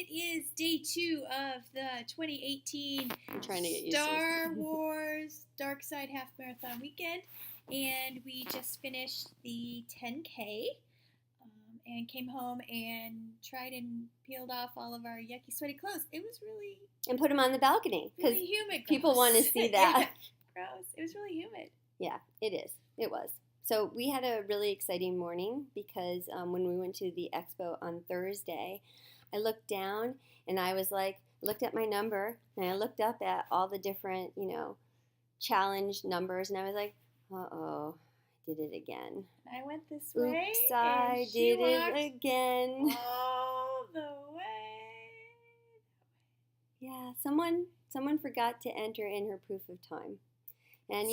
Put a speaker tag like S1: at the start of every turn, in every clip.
S1: It is day 2 of the 2018
S2: I'm trying to get used to
S1: Star
S2: this.
S1: Wars Dark Side Half Marathon weekend, and we just finished the 10K and came home and tried and peeled off all of our yucky, sweaty clothes. It was really
S2: And put them on the balcony because
S1: really humid.
S2: people want to see that.
S1: Yeah, gross. It was really humid.
S2: Yeah, it is. It was. So we had a really exciting morning because when we went to the expo on Thursday, I looked down and I was like, looked at my number and I looked up at all the different, challenge numbers and I was like, uh-oh, I did it again.
S1: I went this way.
S2: Oops, I did it again.
S1: All the way.
S2: Yeah, someone forgot to enter in her proof of time. And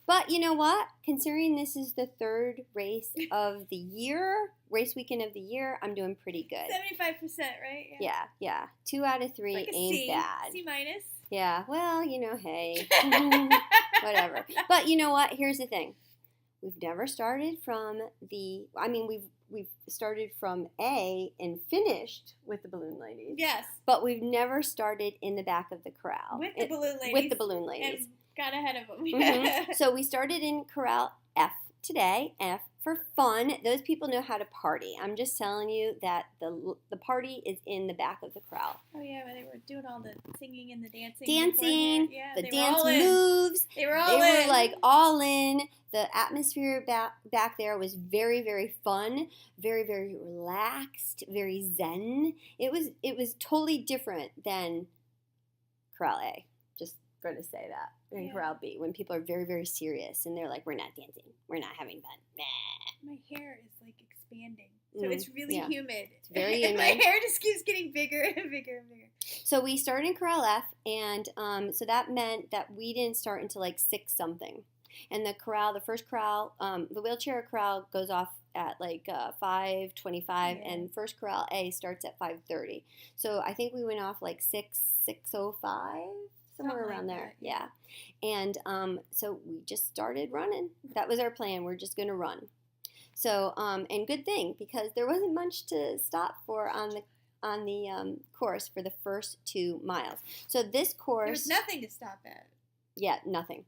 S2: but you know what? Considering this is the third race of the year, race weekend of the year, I'm doing pretty good.
S1: 75%, right?
S2: Yeah. 2 out of 3
S1: like
S2: ain't
S1: C,
S2: bad.
S1: C minus.
S2: Yeah, well, hey, whatever. But you know what? Here's the thing. We've never started from we've started from A and finished with the balloon ladies.
S1: Yes.
S2: But we've never started in the back of the corral.
S1: With the balloon ladies.
S2: With the balloon ladies.
S1: And got ahead of them.
S2: Mm-hmm. So we started in corral F today, F for fun. Those people know how to party. I'm just telling you that the party is in the back of the corral.
S1: Oh yeah, when they were doing all the singing and the dancing.
S2: The dance moves.
S1: They were
S2: like all in. The atmosphere back there was very, very fun, very, very relaxed, very zen. It was totally different than corral A. Just going to say that. In corral B, when people are very, very serious and they're like, we're not dancing, we're not having fun. Nah.
S1: My hair is like expanding, so it's really humid.
S2: It's very humid.
S1: My hair just keeps getting bigger and bigger and bigger.
S2: So we started in corral F, and so that meant that we didn't start until like 6 something. And the first corral, the wheelchair corral goes off at like 5:25, and first corral A starts at 5:30. So I think we went off like 6:05. Somewhere around there, yeah. And so we just started running. That was our plan. We're just going to run. So, and good thing, because there wasn't much to stop for on the course for the first 2 miles. So this course...
S1: There was nothing to stop at.
S2: Yeah, nothing.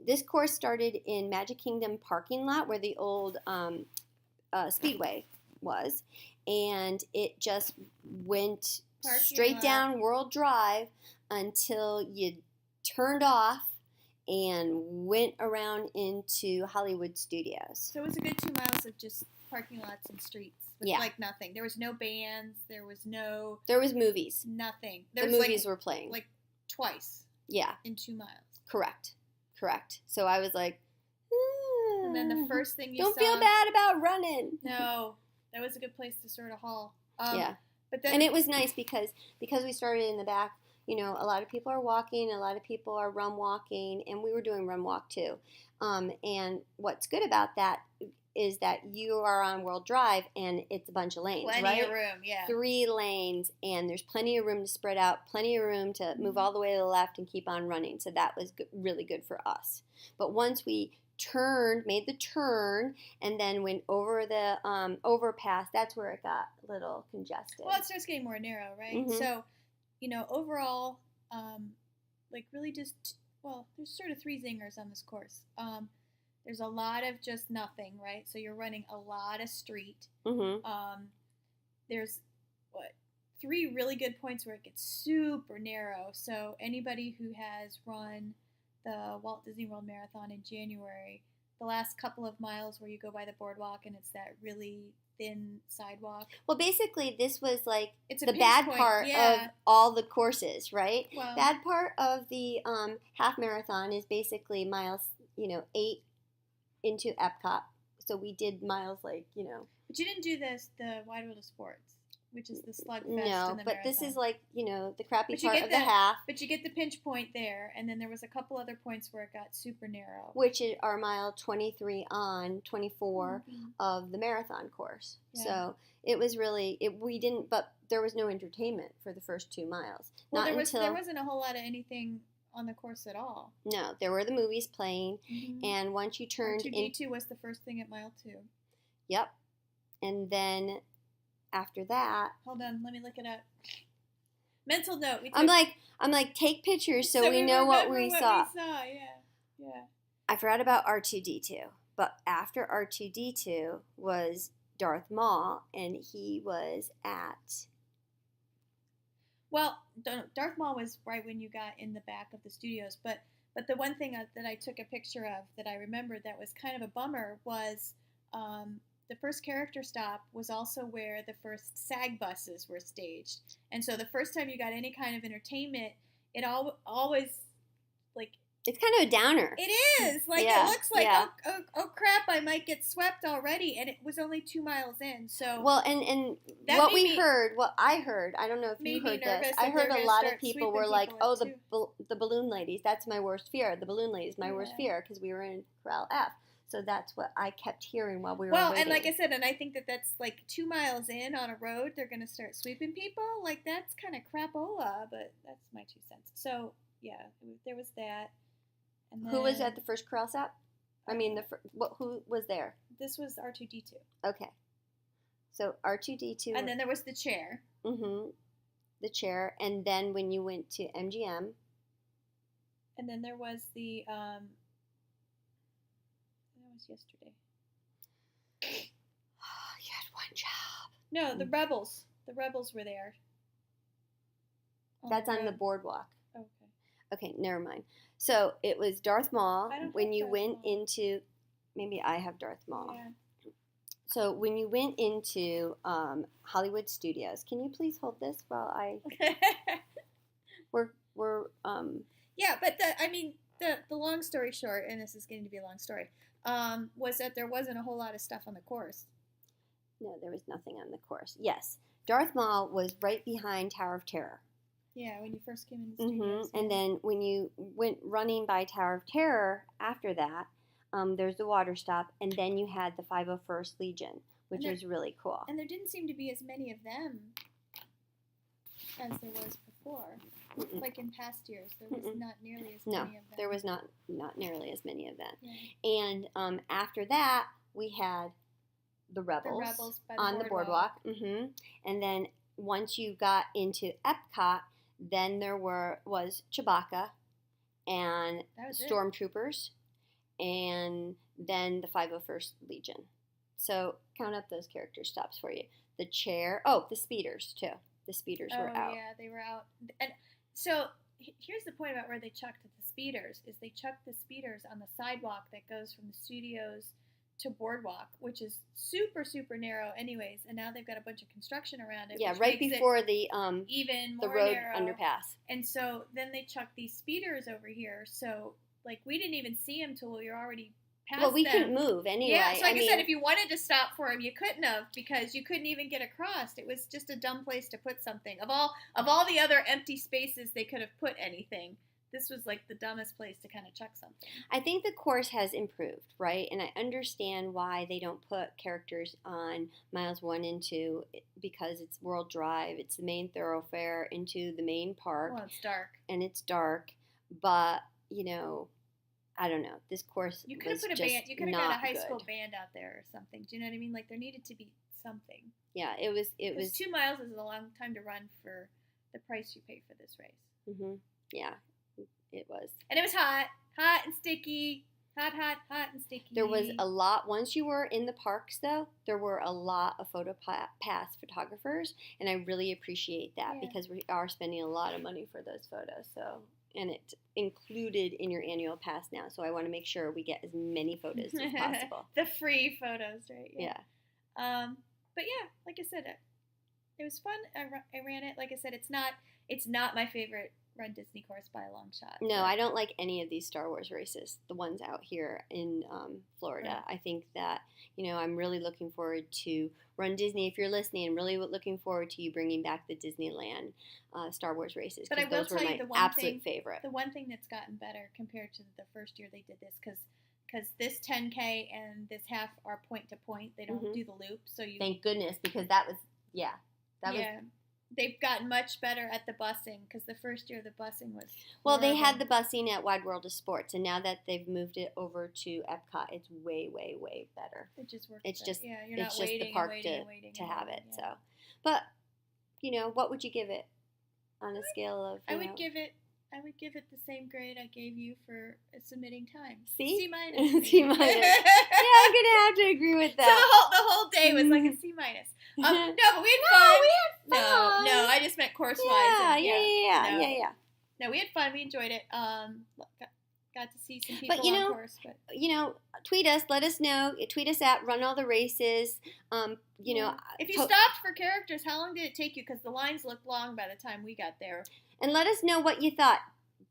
S2: This course started in Magic Kingdom parking lot where the old Speedway was. And it just went straight down World Drive until you turned off and went around into Hollywood Studios.
S1: So it was a good 2 miles of just parking lots and streets with like nothing. There was no bands. There was
S2: movies.
S1: Nothing.
S2: The movies were playing.
S1: Like twice.
S2: Yeah.
S1: In 2 miles.
S2: Correct. So I was like,
S1: and then the first thing you
S2: don't feel bad about running.
S1: No. That was a good place to sort of haul.
S2: Yeah.
S1: But then,
S2: and it was nice because we started in the back. A lot of people are walking, a lot of people are run walking, and we were doing run walk too. And what's good about that is that you are on World Drive and it's a bunch of lanes,
S1: plenty of room, yeah.
S2: 3 lanes, and there's plenty of room to spread out, plenty of room to move all the way to the left and keep on running. So that was really good for us. But once we made the turn, and then went over the overpass, that's where it got a little congested.
S1: Well, it starts getting more narrow, right?
S2: Mm-hmm.
S1: So, overall, really just, there's sort of 3 zingers on this course. There's a lot of just nothing, right? So you're running a lot of street.
S2: Mm-hmm.
S1: There's, 3 really good points where it gets super narrow. So anybody who has run the Walt Disney World Marathon in January, the last couple of miles where you go by the boardwalk and it's that really thin sidewalk.
S2: Well, basically, this was like
S1: it's
S2: the bad part of all the courses, right?
S1: Well,
S2: bad part of the half marathon is basically miles, 8 into Epcot. So we did miles
S1: But you didn't do the Wide World of Sports, which is the slugfest in the
S2: marathon. This is like, the crappy part of the half.
S1: But you get the pinch point there, and then there was a couple other points where it got super narrow.
S2: Which are mile 23 on 24 of the marathon course. Yeah. So it was really, but there was no entertainment for the first 2 miles.
S1: Well, there wasn't a whole lot of anything on the course at all.
S2: No, there were the movies playing, and once you turned
S1: R2-D2 was the first thing at mile 2.
S2: Yep. And then after that...
S1: Hold on, let me look it up. Mental note.
S2: I'm like, take pictures so we know what we saw.
S1: Yeah.
S2: I forgot about R2D2, but after R2D2 was Darth Maul, and he was at.
S1: Well, Darth Maul was right when you got in the back of the studios, but the one thing that I took a picture of that I remembered that was kind of a bummer was the first character stop was also where the first SAG buses were staged, and so the first time you got any kind of entertainment, it always like.
S2: It's kind of a downer.
S1: It is. Like, it looks like, oh, crap, I might get swept already. And it was only 2 miles in. So.
S2: Well, and what I heard, I don't know if you heard this. I heard a lot of people were like, oh, the balloon ladies, that's my worst fear. The balloon ladies, my worst fear, because we were in Corral F. So that's what I kept hearing while we were waiting.
S1: And like I said, and I think that's like 2 miles in on a road, they're going to start sweeping people. Like, that's kind of crapola, but that's my 2 cents. So, yeah, there was that. And then,
S2: who was at the first Corral stop? I mean, who was there?
S1: This was R2D2.
S2: Okay. So R2D2.
S1: And then there was the chair.
S2: Mm-hmm. The chair. And then when you went to MGM.
S1: And then there was that was yesterday.
S2: You had one job.
S1: No, the Rebels. The Rebels were there.
S2: That's on the boardwalk.
S1: Okay.
S2: Okay, never mind. So it was Darth Maul when you went into. Maybe I have Darth Maul.
S1: Yeah.
S2: So when you went into Hollywood Studios, can you please hold this while I? we're.
S1: Yeah, but the long story short, and this is getting to be a long story, was that there wasn't a whole lot of stuff on the course.
S2: No, there was nothing on the course. Yes, Darth Maul was right behind Tower of Terror.
S1: Yeah, when you first came in the studios.
S2: Mm-hmm. And then when you went running by Tower of Terror after that, there's the water stop, and then you had the 501st Legion, which was really cool.
S1: And there didn't seem to be as many of them as there was before. Mm-mm. Like in past years, there was not nearly as many of them.
S2: No, there was not nearly as many of them.
S1: Yeah.
S2: And after that, we had the Rebels
S1: on
S2: the boardwalk. Mm-hmm. And then once you got into Epcot, then there was Chewbacca and Stormtroopers, and then the 501st Legion. So count up those character stops for you. The chair. Oh, the speeders too. The speeders were out.
S1: Oh yeah, they were out. And so here's the point about where they chucked the speeders is they chucked the speeders on the sidewalk that goes from the studios to boardwalk, which is super, super narrow anyways, and now they've got a bunch of construction around it.
S2: Yeah, right before the
S1: even
S2: the
S1: more
S2: road
S1: narrow.
S2: underpass.
S1: And so then they chucked these speeders over here, so like we didn't even see them till we were already past
S2: Well, we
S1: them.
S2: couldn't move anyway.
S1: Yeah, so like I said, if you wanted to stop for them, you couldn't have because you couldn't even get across. It was just a dumb place to put something. Of all the other empty spaces they could have put anything, this was like the dumbest place to kind of chuck something.
S2: I think the course has improved, right? And I understand why they don't put characters on miles 1 and 2 because it's World Drive. It's the main thoroughfare into the main park.
S1: Well, it's dark.
S2: And it's dark. But, you know, I don't know. This course
S1: you could have put a band. You could have got a high school band out there or something. Do you know what I mean? Like there needed to be something.
S2: Yeah, it was
S1: 2 miles is a long time to run for the price you pay for this race.
S2: Mm-hmm. Yeah. It was. And
S1: it was hot and sticky. Hot and sticky.
S2: There was a lot. Once you were in the parks, though, there were a lot of PhotoPass photographers, and I really appreciate that because we are spending a lot of money for those photos. So, and it's included in your annual pass now. So I want to make sure we get as many photos as possible.
S1: The free photos, right?
S2: Yeah.
S1: But yeah, like I said, it was fun. I ran it. Like I said, it's not my favorite runDisney course by a long shot.
S2: No, I don't like any of these Star Wars races, the ones out here in Florida. Right. I think that, you know, I'm really looking forward to runDisney. If you're listening, I'm really looking forward to you bringing back the Disneyland Star Wars races.
S1: But I will tell you the one
S2: absolute favorite.
S1: The one thing that's gotten better compared to the first year they did this, because this 10K and this half are point to point. They don't do the loop. So you.
S2: Thank goodness, because that was.
S1: They've gotten much better at the busing because the first year the busing was
S2: well, they had the busing at Wide World of Sports, and now that they've moved it over to Epcot, it's way, way, way better.
S1: It just works.
S2: It's just
S1: you're not waiting
S2: the park
S1: and waiting
S2: to have it. Yeah. So, but you know, what would you give it? on a scale of?
S1: I would give it the same grade I gave you for submitting time.
S2: C?
S1: C minus.
S2: C minus. Yeah, I'm gonna have to agree with that.
S1: So the whole day was like a C minus. No, but we had fun. No, I just meant course wise.
S2: Yeah.
S1: No, we had fun. We enjoyed it. Got to see some people on course. But
S2: tweet us. Let us know. Tweet us at Run All the Races.
S1: If you stopped for characters, how long did it take you? Because the lines looked long by the time we got there.
S2: And let us know what you thought.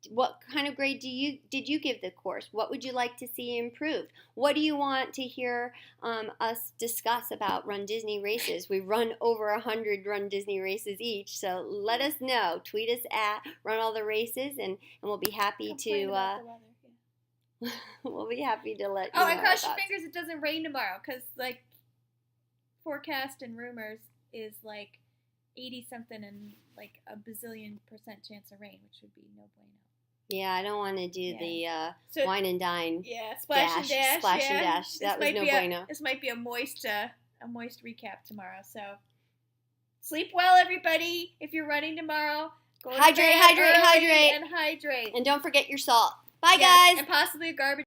S2: What kind of grade did you give the course? What would you like to see improved? What do you want to hear us discuss about Run Disney races? We run over 100 Run Disney races each, so let us know. Tweet us at Run All the Races, and we'll be happy to. We'll be happy to let you know.
S1: Oh, and cross your fingers it doesn't rain tomorrow, because forecast and rumors is 80-something and a bazillion % chance of rain, which would be no bueno.
S2: Yeah, I don't want to do the wine and dine.
S1: Yeah, splash and dash.
S2: Splash and dash. That was no bueno.
S1: This might be a moist recap tomorrow. So sleep well, everybody. If you're running tomorrow, go
S2: hydrate,
S1: and hydrate.
S2: And don't forget your salt. Bye, guys.
S1: And possibly a garbage